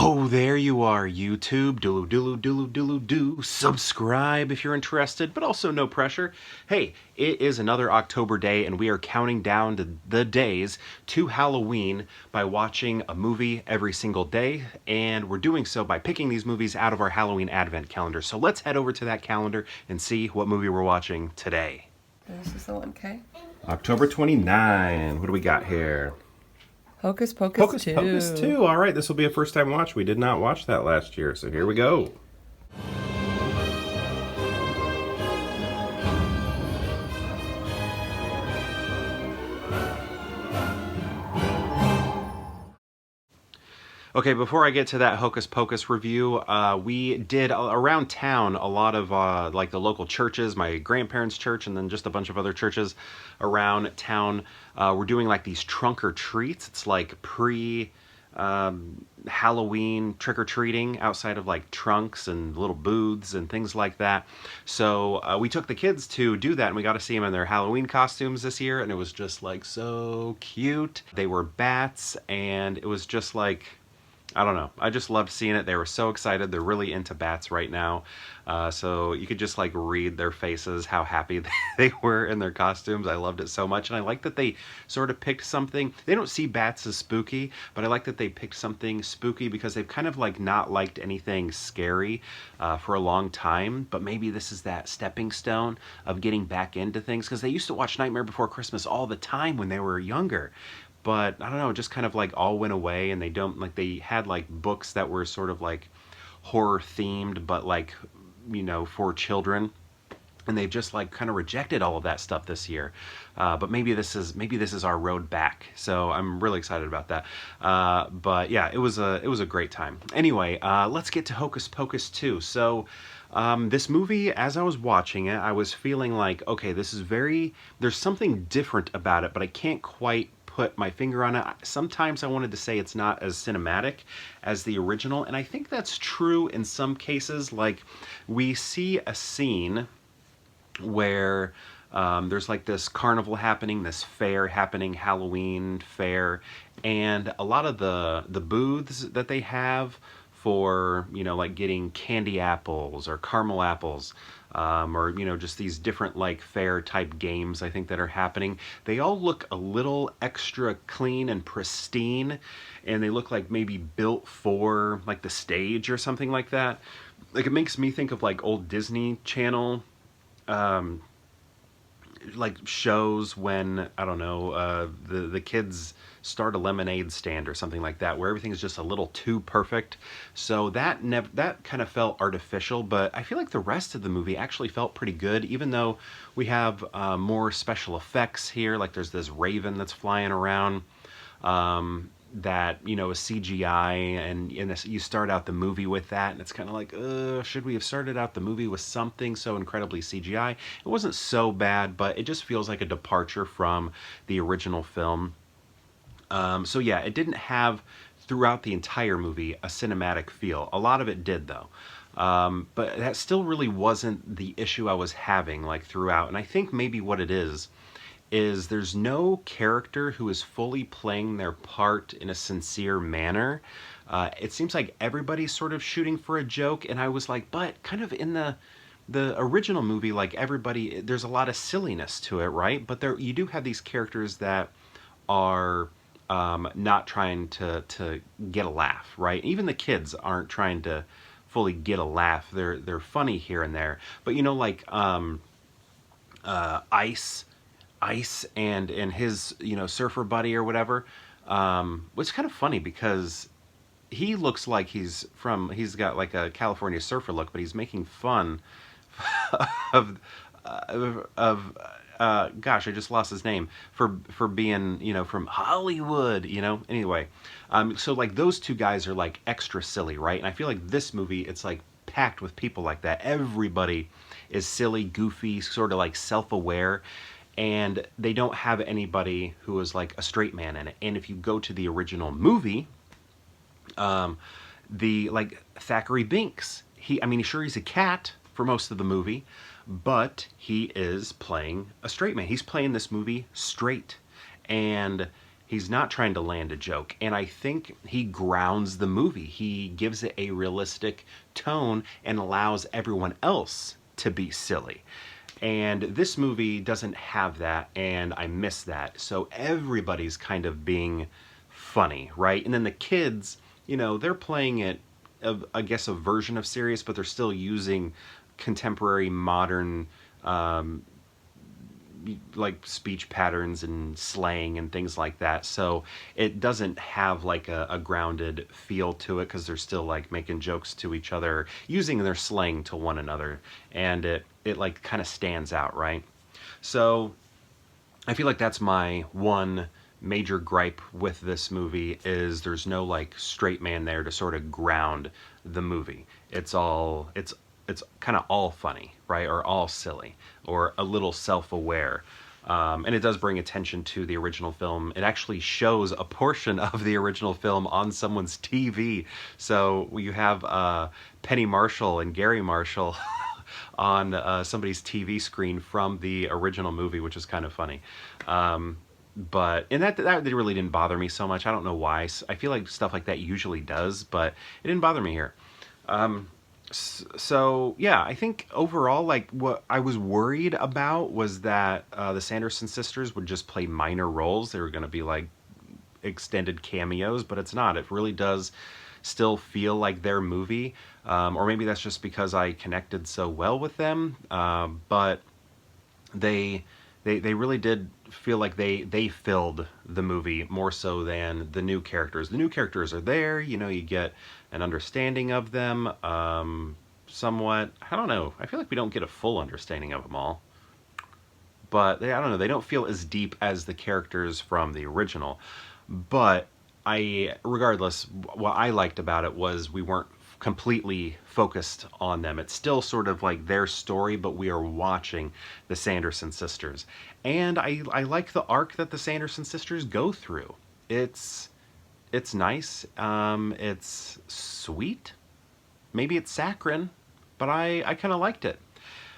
Oh, there you are, YouTube. Doodle doodle doodle doodle do. Subscribe if you're interested, but also no pressure. Hey, it is another October day, and we are counting down the days to Halloween by watching a movie every single day, and we're doing so by picking these movies out of our Halloween Advent calendar. So let's head over to that calendar and see what movie we're watching today. This is the one, okay? October 29. What do we got here? Hocus Pocus Hocus 2. Pocus 2. All right, this will be a first time watch. We did not watch that last year, so here we go. Okay, before I get to that Hocus Pocus review, we did around town a lot of like the local churches, my grandparents' church, and then just a bunch of other churches around town. We're doing like these trunk or treats. It's like Halloween trick-or-treating outside of like trunks and little booths and things like that. So we took the kids to do that, and we got to see them in their Halloween costumes this year, and it was just like so cute. They were bats, and it was just like, I don't know. I just loved seeing it. They were so excited. They're really into bats right now. So you could just like read their faces, how happy they were in their costumes. I loved it so much. And I like that they sort of picked something. They don't see bats as spooky, but I like that they picked something spooky because they've kind of like not liked anything scary for a long time. But maybe this is that stepping stone of getting back into things, because they used to watch Nightmare Before Christmas all the time when they were younger. But I don't know, it just kind of like all went away, and they had like books that were sort of like horror themed, but like, you know, for children. And they've just like kind of rejected all of that stuff this year. But maybe this is our road back. So I'm really excited about that. But yeah, it was a great time. Anyway, let's get to Hocus Pocus 2. So this movie, as I was watching it, I was feeling like, okay, there's something different about it, but I can't quite put my finger on it. Sometimes I wanted to say it's not as cinematic as the original, and I think that's true in some cases. Like, we see a scene where there's like this carnival happening, this fair happening, Halloween fair, and a lot of the booths that they have for, you know, like getting candy apples or caramel apples, or, you know, just these different like fair type games I think that are happening. They all look a little extra clean and pristine, and they look like maybe built for like the stage or something like that. Like, it makes me think of like old Disney Channel like shows when, I don't know, the kids start a lemonade stand or something like that, where everything is just a little too perfect. So that kind of felt artificial, but I feel like the rest of the movie actually felt pretty good, even though we have more special effects here. Like, there's this raven that's flying around, that, you know, is CGI, and you start out the movie with that, and it's kind of like, should we have started out the movie with something so incredibly CGI? It wasn't so bad, but it just feels like a departure from the original film. So yeah, it didn't have, throughout the entire movie, a cinematic feel. A lot of it did, though. But that still really wasn't the issue I was having, like, throughout. And I think maybe what it is there's no character who is fully playing their part in a sincere manner. It seems like everybody's sort of shooting for a joke, and I was like, but kind of in the original movie, like, everybody, there's a lot of silliness to it, right? But you do have these characters that are not trying to get a laugh, right? Even the kids aren't trying to fully get a laugh. They're funny here and there, but, you know, like Ice and his, you know, surfer buddy or whatever, was kind of funny because he looks like he's got like a California surfer look, but he's making fun of gosh, I just lost his name, for being, you know, from Hollywood, you know. Anyway, so like those two guys are like extra silly, right? And I feel like this movie, it's like packed with people like that. Everybody is silly, goofy, sort of like self-aware, and they don't have anybody who is like a straight man in it. And if you go to the original movie, the like Thackeray Binks, he's a cat for most of the movie, but he is playing a straight man. He's playing this movie straight, and He's not trying to land a joke. And I think he grounds the movie. He gives it a realistic tone and allows everyone else to be silly. And this movie doesn't have that, and I miss that. So everybody's kind of being funny, right? And then the kids, they're playing it, I guess, a version of serious, but they're still using contemporary modern like speech patterns and slang and things like that. So it doesn't have like a grounded feel to it because they're still like making jokes to each other, using their slang to one another, and it like kind of stands out, right? So I feel like that's my one major gripe with this movie is there's no like straight man there to sort of ground the movie. It's kind of all funny, right? Or all silly, or a little self-aware. And it does bring attention to the original film. It actually shows a portion of the original film on someone's TV. So you have Penny Marshall and Gary Marshall on somebody's TV screen from the original movie, which is kind of funny. But and that really didn't bother me so much. I don't know why. I feel like stuff like that usually does, but it didn't bother me here. So yeah, I think overall, like what I was worried about was that the Sanderson sisters would just play minor roles. They were going to be like extended cameos, but it's not. It really does still feel like their movie, or maybe that's just because I connected so well with them. But they they really did feel like they filled the movie more so than the new characters. The new characters are there, you get an understanding of them, somewhat. I don't know. I feel like we don't get a full understanding of them all. But I don't know, they don't feel as deep as the characters from the original. But regardless, what I liked about it was we weren't completely focused on them. It's still sort of like their story, but we are watching the Sanderson sisters. And I like the arc that the Sanderson sisters go through. It's nice. It's sweet. Maybe it's saccharine, but I kind of liked it.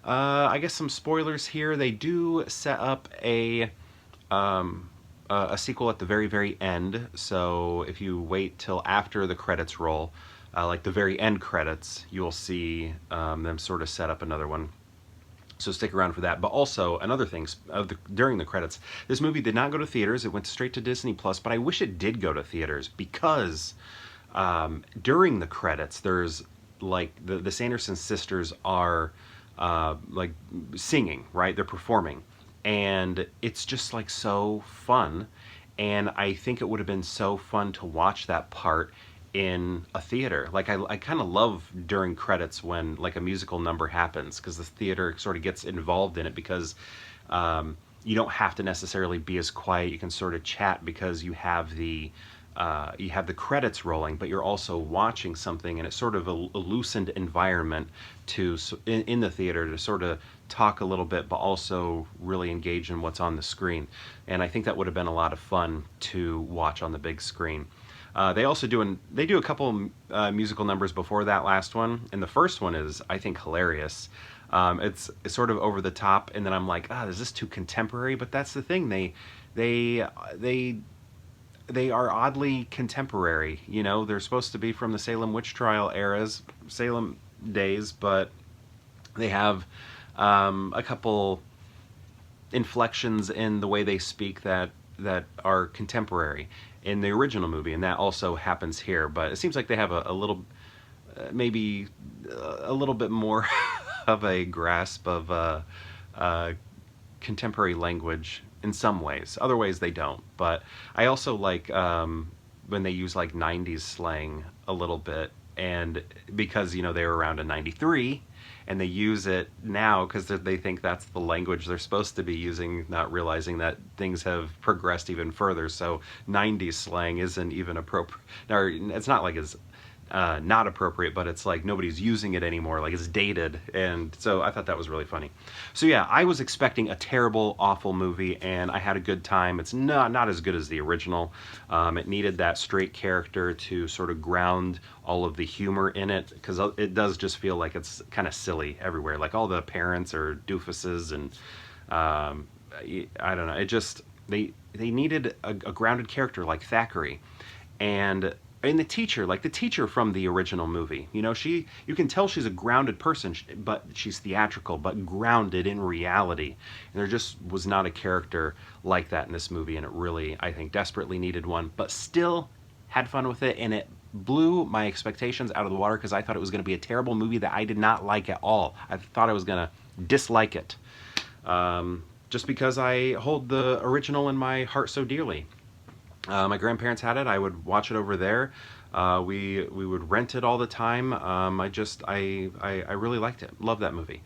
I guess some spoilers here. They do set up a sequel at the very, very end. So if you wait till after the credits roll, like the very end credits, you'll see them sort of set up another one. So stick around for that. But also, another thing, during the credits, this movie did not go to theaters. It went straight to Disney Plus, but I wish it did go to theaters because during the credits, there's like the Sanderson sisters are like singing, right? They're performing. And it's just like so fun. And I think it would have been so fun to watch that part in a theater. Like I kind of love during credits when like a musical number happens because the theater sort of gets involved in it because you don't have to necessarily be as quiet. You can sort of chat because you have the credits rolling, but you're also watching something, and it's sort of a loosened environment in the theater to sort of talk a little bit, but also really engage in what's on the screen. And I think that would have been a lot of fun to watch on the big screen. They also do a couple musical numbers before that last one, and the first one is, I think, hilarious. It's sort of over the top, and then I'm like, is this too contemporary? But that's the thing. They they are oddly contemporary. They're supposed to be from the Salem witch trial Salem days, but they have a couple inflections in the way they speak that are contemporary in the original movie, and that also happens here. But it seems like they have a little, maybe a little bit more of a grasp of contemporary language in some ways. Other ways they don't. But I also like when they use like 90s slang a little bit, and because they were around in 93 and they use it now because they think that's the language they're supposed to be using, not realizing that things have progressed even further. So 90s slang isn't even appropriate, or it's not like it's not appropriate, but it's like nobody's using it anymore, like it's dated. And so I thought that was really funny. So yeah, I was expecting a terrible, awful movie, and I had a good time. It's not as good as the original. It needed that straight character to sort of ground all of the humor in it, because it does just feel like it's kind of silly everywhere. Like all the parents are doofuses, and I don't know, it just they needed a grounded character like Thackeray, and the teacher, like the teacher from the original movie. You know, you can tell she's a grounded person, but she's theatrical, but grounded in reality. And there just was not a character like that in this movie, and it really, I think, desperately needed one, but still had fun with it, and it blew my expectations out of the water because I thought it was going to be a terrible movie that I did not like at all. I thought I was going to dislike it, just because I hold the original in my heart so dearly. My grandparents had it. I would watch it over there. We would rent it all the time. I really liked it. Love that movie.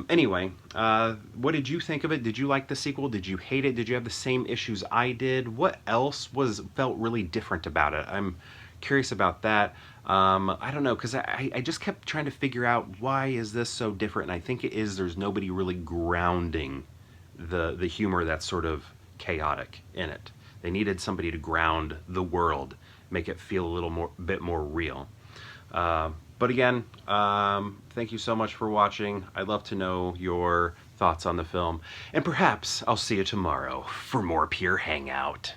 Anyway, what did you think of it? Did you like the sequel? Did you hate it? Did you have the same issues I did? What else felt really different about it? I'm curious about that. I don't know, because I just kept trying to figure out why is this so different, and I think it is there's nobody really grounding the humor that's sort of chaotic in it. They needed somebody to ground the world, make it feel a bit more real. But again, thank you so much for watching. I'd love to know your thoughts on the film. And perhaps I'll see you tomorrow for more Pure Hangout.